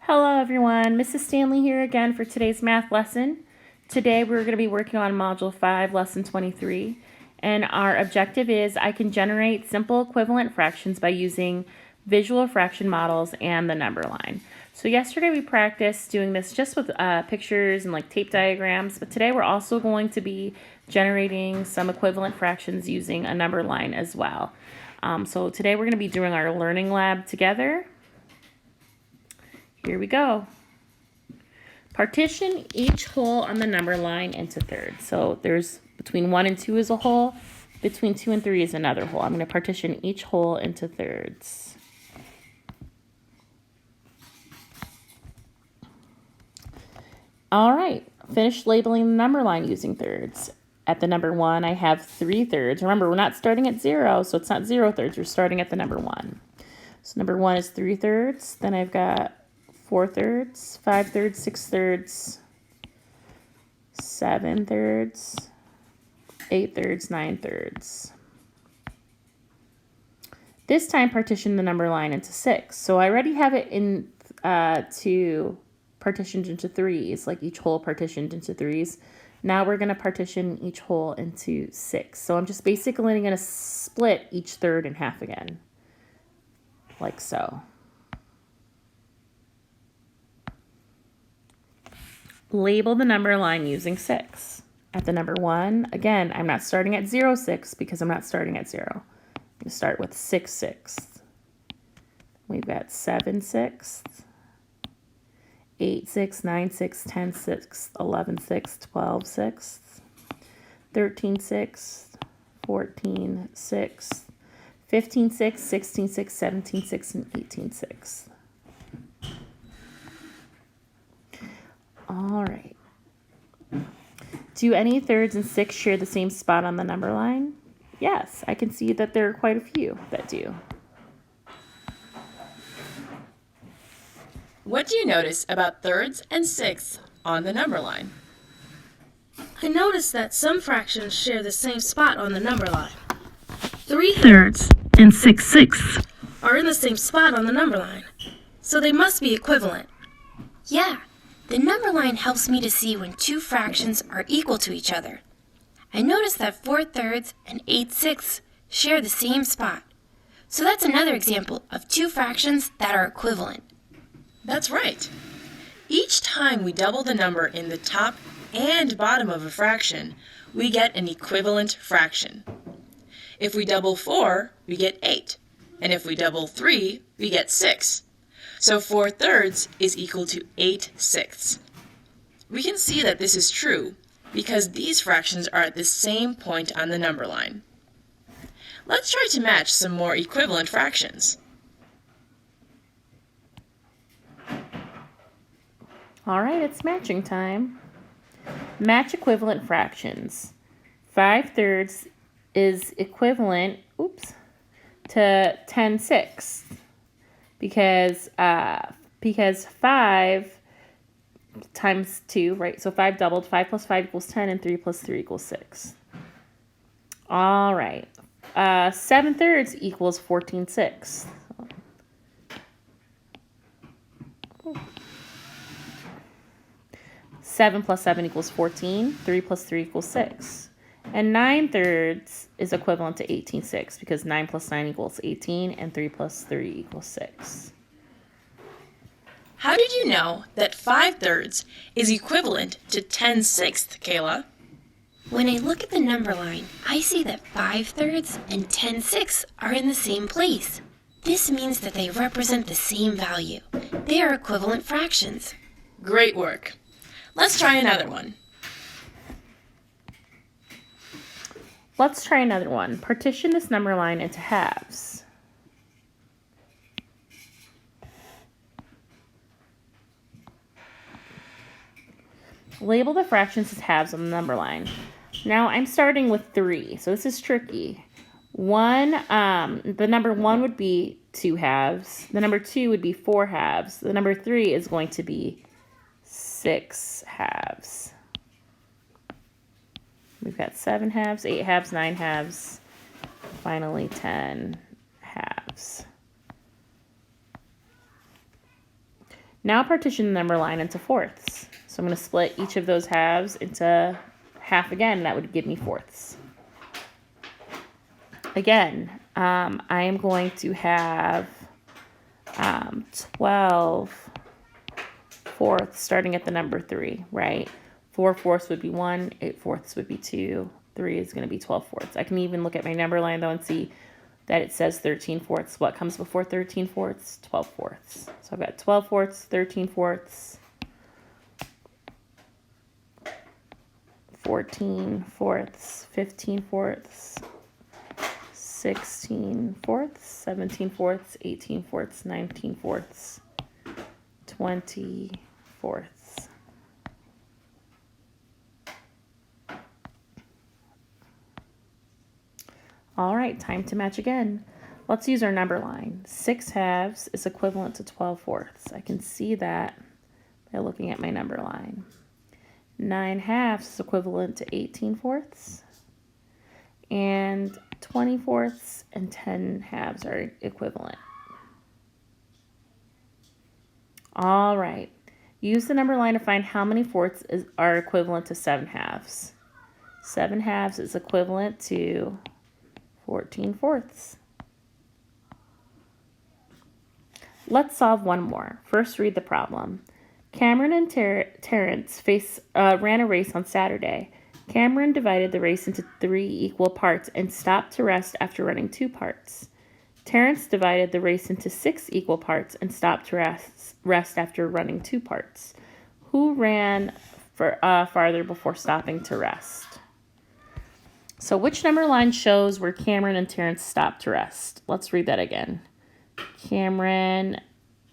Hello everyone, Mrs. Stanley here again for today's math lesson. Today we're going to be working on Module 5, Lesson 23, and our objective is I can generate simple equivalent fractions by using visual fraction models and the number line. So yesterday we practiced doing this just with pictures and like tape diagrams, but today we're also going to be generating some equivalent fractions using a number line as well. So today we're going to be doing our learning lab together. Here we go. Partition each hole on the number line into thirds. So there's between 1 and 2 is a hole, between 2 and 3 is another hole. I'm going to partition each hole into thirds. All right, finish labeling the number line using thirds. At the number 1, I have 3 thirds. Remember, we're not starting at 0, so it's not 0 thirds. We're starting at the number 1. So number 1 is 3 thirds. Then I've got 4 thirds, 5 thirds, 6 thirds, 7 thirds, 8 thirds, 9 thirds. This time partition the number line into 6. So I already have it in partitioned into threes, like each hole partitioned into threes. Now we're going to partition each hole into 6. So I'm just basically going to split each third in half again, like so. Label the number line using 6. At the number 1, again, I'm not starting at 0, 6 because I'm not starting at 0. I'm going to start with 6 sixths. We've got 7 sixths, 8 sixths, 9 sixths, 10 sixths, 11 sixths, 12 sixths, 13 sixths, 14 sixths, 15 sixths, 16 sixths, 17 sixths, and 18 sixths. All right. Do any thirds and 6 share the same spot on the number line? Yes, I can see that there are quite a few that do. What do you notice about thirds and sixths on the number line? I noticed that some fractions share the same spot on the number line. 3 thirds and 6 sixths are in the same spot on the number line, so they must be equivalent. Yeah. The number line helps me to see when two fractions are equal to each other. I noticed that 4 thirds and 8 sixths share the same spot. So that's another example of two fractions that are equivalent. That's right. Each time we double the number in the top and bottom of a fraction, we get an equivalent fraction. If we double 4, we get 8. And if we double 3, we get 6. So 4 thirds is equal to 8 sixths. We can see that this is true because these fractions are at the same point on the number line. Let's try to match some more equivalent fractions. All right, it's matching time. Match equivalent fractions. 5 thirds is equivalent, to 10 sixths. Because 5 times 2, right? So 5 doubled. 5 plus 5 equals 10, and 3 plus 3 equals 6. All right. 7 thirds equals 14 sixths. 7 plus 7 equals 14. 3 plus 3 equals 6. And 9 thirds is equivalent to 18 sixths because 9 plus 9 equals 18 and 3 plus 3 equals 6. How did you know that 5 thirds is equivalent to 10 sixths, Kayla? When I look at the number line, I see that 5 thirds and 10 sixths are in the same place. This means that they represent the same value. They are equivalent fractions. Great work. Let's try another one. Let's try another one. Partition this number line into halves. Label the fractions as halves on the number line. Now I'm starting with 3, so this is tricky. The number 1 would be 2 halves. The number 2 would be 4 halves. The number 3 is going to be 6 halves. We've got 7 halves, 8 halves, 9 halves, finally 10 halves. Now partition the number line into fourths. So I'm going to split each of those halves into half again. That would give me fourths. Again, I am going to have 12 fourths starting at the number 3, right? 4 fourths would be 1, 8 fourths would be 2, 3 is going to be 12 fourths. I can even look at my number line though and see that it says 13 fourths. What comes before 13 fourths? 12 fourths. So I've got 12 fourths, 13 fourths, 14 fourths, 15 fourths, 16 fourths, 17 fourths, 18 fourths, 19 fourths, 20 fourths. All right, time to match again. Let's use our number line. 6 halves is equivalent to 12 fourths. I can see that by looking at my number line. 9 halves is equivalent to 18 fourths. And 20 fourths and 10 halves are equivalent. All right. Use the number line to find how many fourths are equivalent to 7 halves. 7 halves is equivalent to 14 fourths. Let's solve one more. First, read the problem. Cameron and Terrence ran a race on Saturday. Cameron divided the race into 3 equal parts and stopped to rest after running 2 parts. Terrence divided the race into 6 equal parts and stopped to rest after running 2 parts. Who ran farther before stopping to rest? So which number line shows where Cameron and Terrence stopped to rest? Let's read that again. Cameron,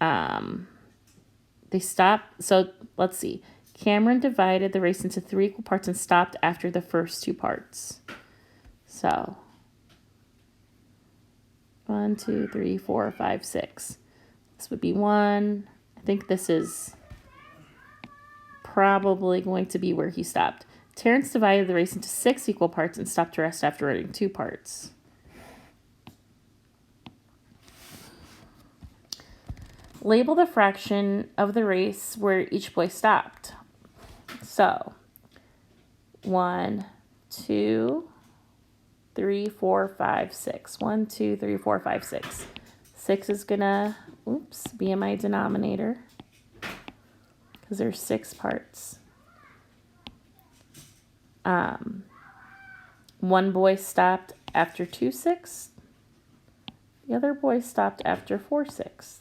they stopped. So let's see. Cameron divided the race into 3 equal parts and stopped after the first 2 parts. So 1, 2, 3, 4, 5, 6. This would be 1. I think this is probably going to be where he stopped. Terrence divided the race into 6 equal parts and stopped to rest after running 2 parts. Label the fraction of the race where each boy stopped. So 1, 2, 3, 4, 5, 6. 1, 2, 3, 4, 5, 6. 6 is gonna, be in my denominator because there's 6 parts. One boy stopped after 2/6. The other boy stopped after 4/6.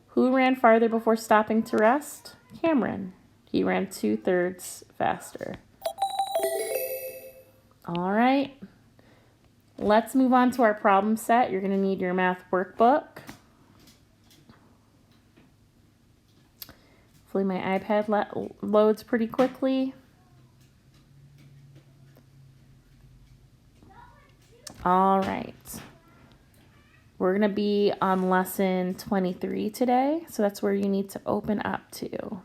Who ran farther before stopping to rest? Cameron. He ran 2/3 faster. All right. Let's move on to our problem set. You're going to need your math workbook. Hopefully my iPad loads pretty quickly. All right. We're going to be on lesson 23 today, so that's where you need to open up to.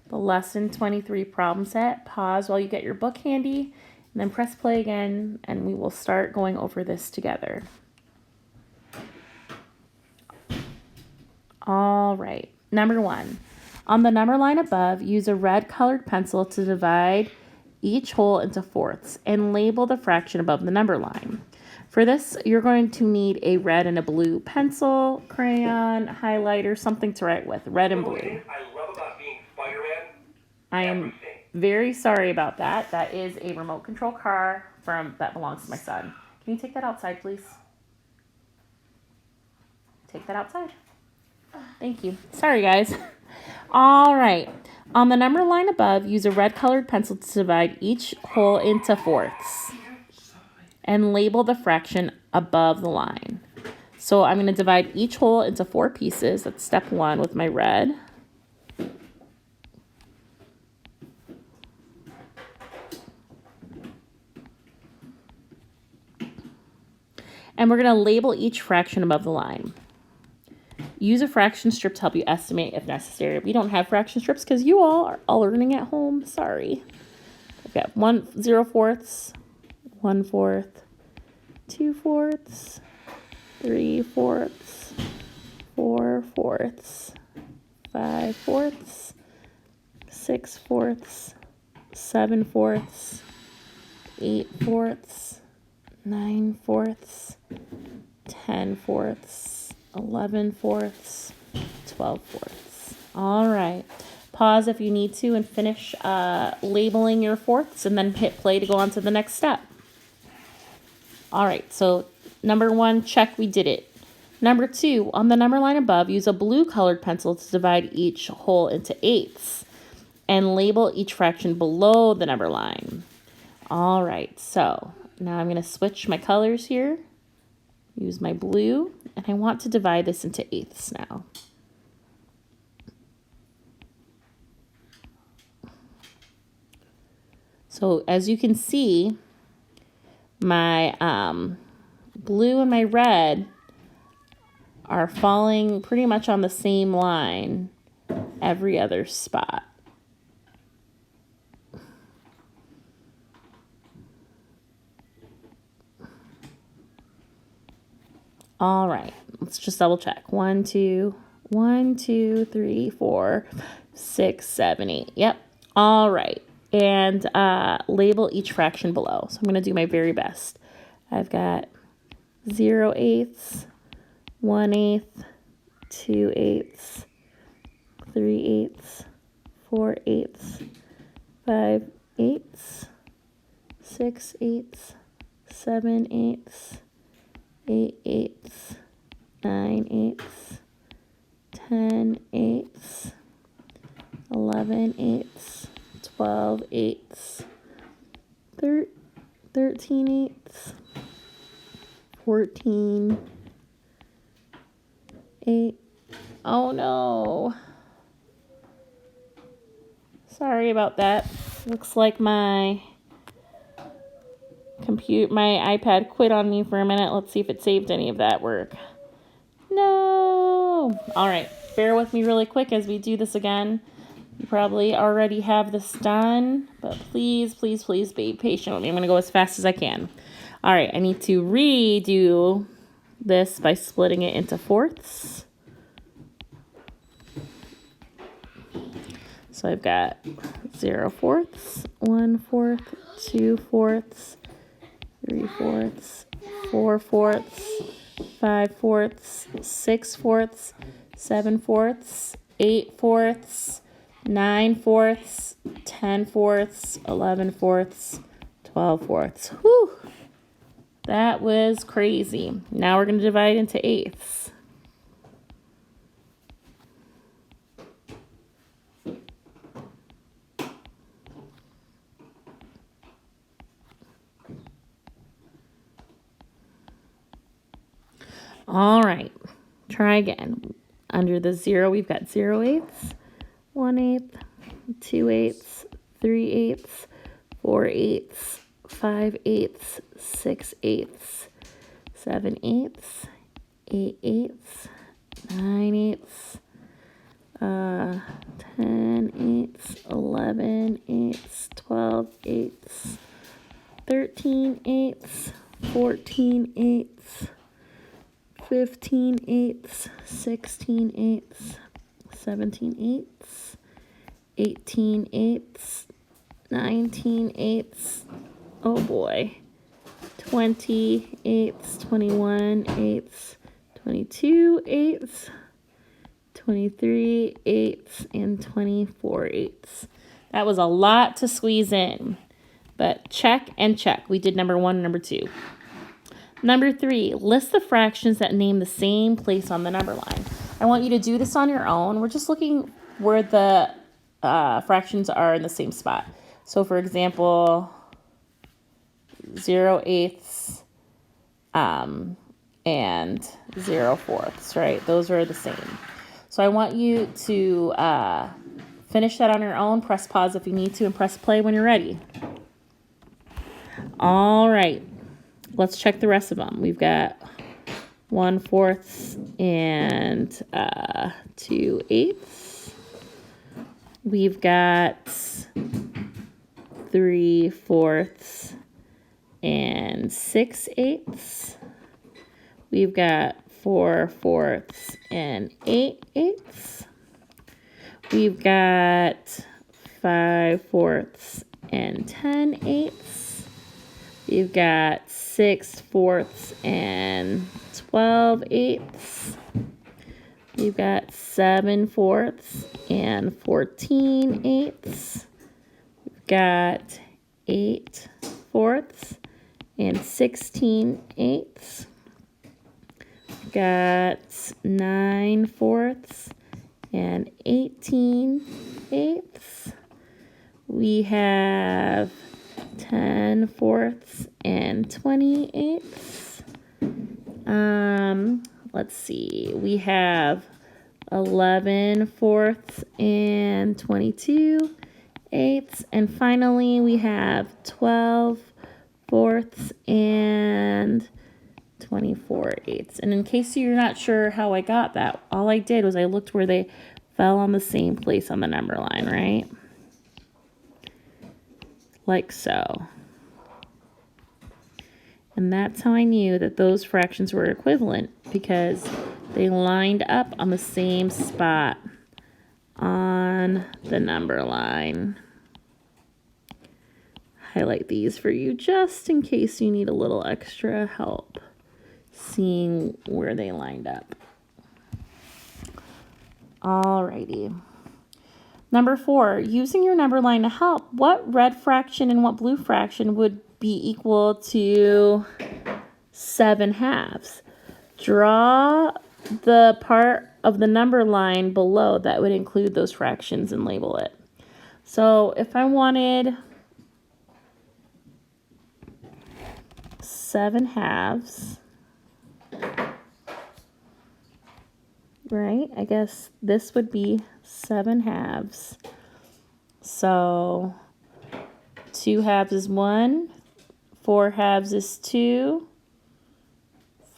The lesson 23 problem set. Pause while you get your book handy, and then press play again, and we will start going over this together. All right. Number 1. On the number line above, use a red colored pencil to divide each whole into fourths and label the fraction above the number line. For this, you're going to need a red and a blue pencil, crayon, highlighter, something to write with, red and blue. I love about being Spider-Man. I am very sorry about that. That is a remote control car that belongs to my son. Can you take that outside, please? Take that outside. Thank you. Sorry, guys. All right. On the number line above, use a red colored pencil to divide each whole into fourths and label the fraction above the line. So I'm going to divide each whole into 4 pieces. That's step 1 with my red. And we're going to label each fraction above the line. Use a fraction strip to help you estimate if necessary. We don't have fraction strips because you all are all learning at home. Sorry. I've got 0 fourths, 1 4, 2 4, 3 4, 4 4/4, 5/4, 6/4, 7/4, 8/4, 9/4, 10/4, 11/4, 12/4. All right. Pause if you need to and finish labeling your fourths, and then hit play to go on to the next step. All right, so number 1, check, we did it. Number 2, on the number line above, use a blue colored pencil to divide each whole into eighths and label each fraction below the number line. All right, so now I'm going to switch my colors here. Use my blue, and I want to divide this into eighths now. So as you can see, my blue and my red are falling pretty much on the same line every other spot. All right, let's just double check. 1, 2, 3, 4, 6, 7, 8. Yep. All right. And label each fraction below. So I'm going to do my very best. I've got 0/8, 1/8, 2/8, 3/8, 4/8, 5/8, 6/8, 7/8, 8/8, 9/8, 10/8, 11/8, 12/8, 13/8, 14/8. Oh no. Sorry about that. Looks like my iPad quit on me for a minute. Let's see if it saved any of that work. No. All right. Bear with me really quick as we do this again. You probably already have this done, but please, please, please be patient with me. I'm going to go as fast as I can. All right, I need to redo this by splitting it into fourths. So I've got 0/4, 1/4, 2/4, 3/4, 4/4, 5/4, 6/4, 7/4, 8/4, 9/4, 10/4, 11/4, 12/4. Whew. That was crazy. Now we're going to divide into eighths. All right. Try again. Under the 0, we've got 0/8, 1/8, 2/8, 3/8, 4/8, 5/8, 6/8, 7/8, 8/8, 9/8, 10/8, 11/8, 12/8, 13/8, 14/8, 15/8, 16/8, 17/8, 18/8, 19/8, oh boy, 20/8, 21/8, 22/8, 23/8, and 24/8. That was a lot to squeeze in, but check and check. We did number 1 and number 2. Number 3, list the fractions that name the same place on the number line. I want you to do this on your own. We're just looking where the fractions are in the same spot. So, for example, 0/8 and 0/4, right? Those are the same. So I want you to finish that on your own. Press pause if you need to, and press play when you're ready. All right. Let's check the rest of them. We've got 1/4 and 2/8. We've got 3/4 and 6/8. We've got 4/4 and 8/8. We've got 5/4 and 10/8. We've got 6/4 and 12/8. We've got 7/4 and 14/8. We've got 8/4 and 16/8. We've got 9/4 and 18/8. We have 10/4 and 28. Let's see. We have 11/4 and 22/8. And finally, we have 12/4 and 24/8. And in case you're not sure how I got that, all I did was I looked where they fell on the same place on the number line, right? Like so. And that's how I knew that those fractions were equivalent, because they lined up on the same spot on the number line. Highlight these for you just in case you need a little extra help seeing where they lined up. Alrighty. Number 4, using your number line to help, what red fraction and what blue fraction would be equal to 7/2? Draw the part of the number line below that would include those fractions and label it. So if I wanted 7/2, right? I guess this would be 7/2. So 2/2 is 1, 4/2 is 2,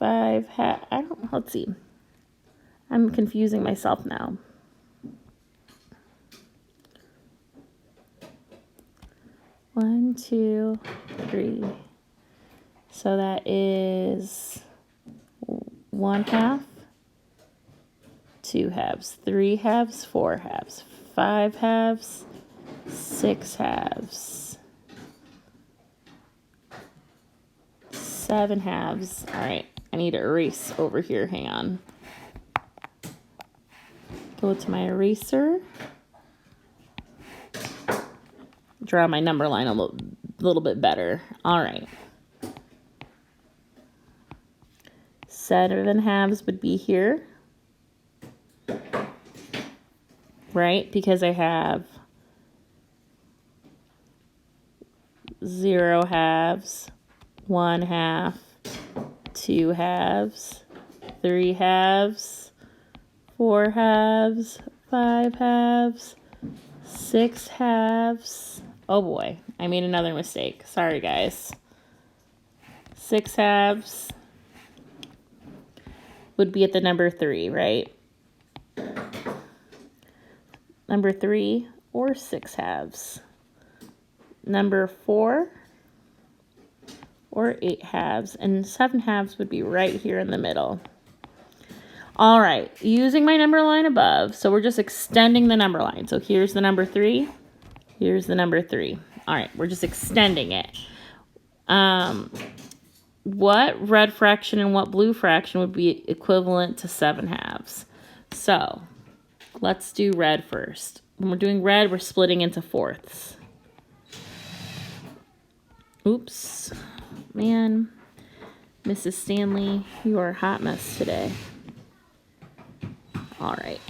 5/2, let's see. I'm confusing myself now. One, 2, 3. So that is 1/2, 2/2, 3/2, 4/2, 5/2, 6/2, 7/2. All right, I need to erase over here. Hang on. Go to my eraser. Draw my number line a little bit better. All right. 7/2 would be here, right? Because I have 0/2, 1/2, 2/2, 3/2, 4/2, 5/2, 6/2. Oh boy, I made another mistake. Sorry, guys. 6/2 would be at the number 3, right? Number 3 or 6/2. Number 4 or 8/2, and 7/2 would be right here in the middle. All right, using my number line above, so we're just extending the number line. So here's the number 3, here's the number 3. All right, we're just extending it. What red fraction and what blue fraction would be equivalent to 7/2? So let's do red first. When we're doing red, we're splitting into fourths. Oops, man, Mrs. Stanley, you are a hot mess today. All right.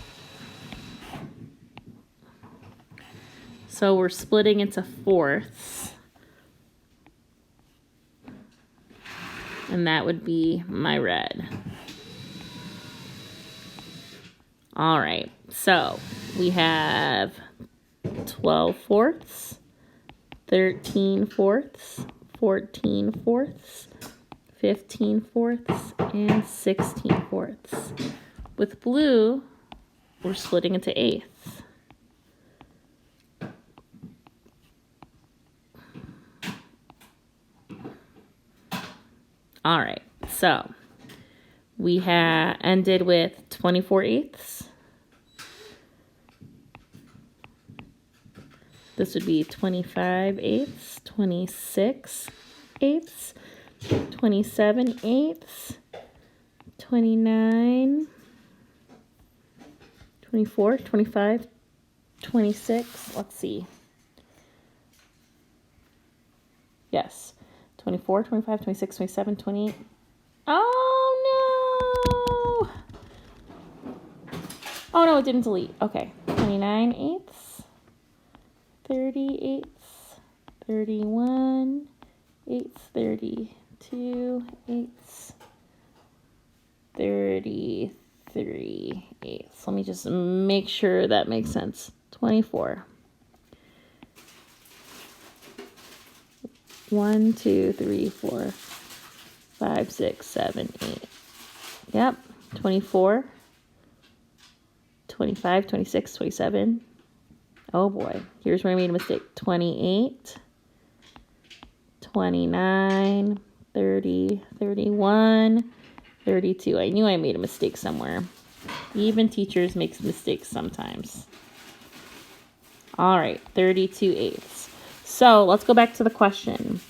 So we're splitting into fourths. And that would be my red. All right, so we have 12/4, 13/4, 14/4, 15/4, and 16/4. With blue, we're splitting into eighths. All right, so we ended with 24/8. This would be 25/8, 26/8, 27/8, 29, 24, 25, 26. Let's see. Yes. 24, 25, 26, 27, 28. Oh no! Oh no, it didn't delete. Okay. 29/8, 30/8, 31/8, 32/8, 33/8. Let me just make sure that makes sense. 24. 1, 2, 3, 4, 5, 6, 7, 8. Yep. 24, 25, 26, 27. Oh boy. Here's where I made a mistake. 28, 29, 30, 31, 32. I knew I made a mistake somewhere. Even teachers make mistakes sometimes. All right, 32/8. So let's go back to the question.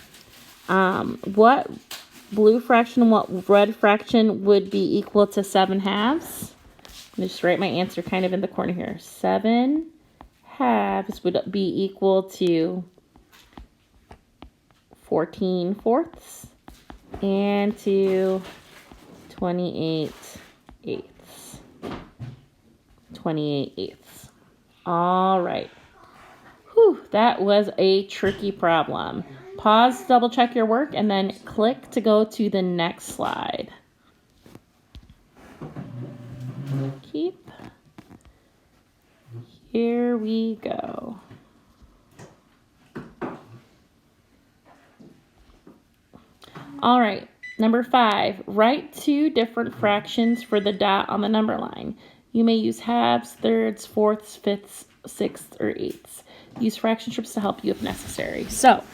What blue fraction and what red fraction would be equal to 7/2? I'm just write my answer kind of in the corner here. 7/2 would be equal to 14/4 and to 28/8. 28/8. All right. Whew, that was a tricky problem. Pause, double check your work, and then click to go to the next slide. Keep. Here we go. All right, number 5. Write 2 different fractions for the dot on the number line. You may use halves, thirds, fourths, fifths, sixths, or eighths. Use fraction strips to help you if necessary. So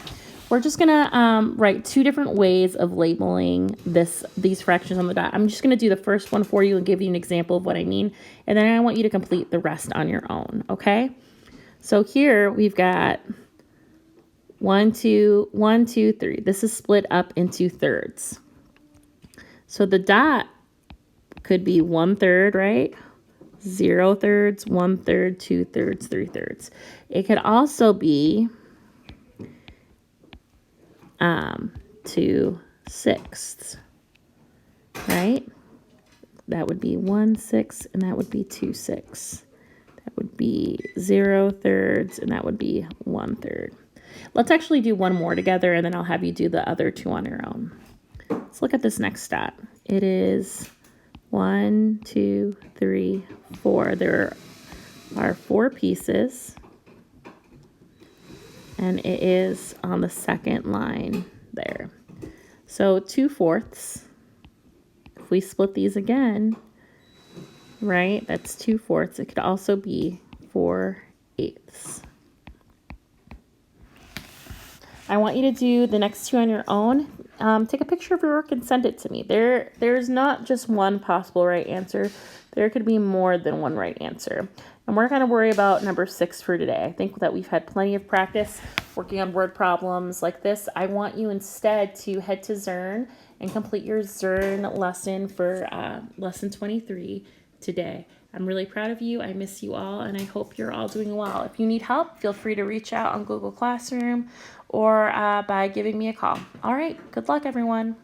we're just gonna write 2 different ways of labeling these fractions on the dot. I'm just gonna do the first one for you and give you an example of what I mean, and then I want you to complete the rest on your own, okay? So here we've got 1, 2, 1, 2, 3. This is split up into thirds. So the dot could be 1/3, right? 0 thirds, 1/3, 2 thirds, 3 thirds. It could also be 2 sixths, right? That would be 1/6, and that would be 2 sixths. That would be 0 thirds, and that would be 1/3. Let's actually do one more together, and then I'll have you do the other 2 on your own. Let's look at this next dot. It is 1, 2, 3, 4. There are 4 pieces, and it is on the second line there. So 2/4. If we split these again, right, that's 2/4. It could also be 4/8. I want you to do the next 2 on your own. Take a picture of your work and send it to me. There's not just one possible right answer. There could be more than one right answer. And we're going to worry about number 6 for today. I think that we've had plenty of practice working on word problems like this. I want you instead to head to Zern and complete your Zern lesson for lesson 23 today. I'm really proud of you. I miss you all, and I hope you're all doing well. If you need help, feel free to reach out on Google Classroom or by giving me a call. All right, good luck, everyone.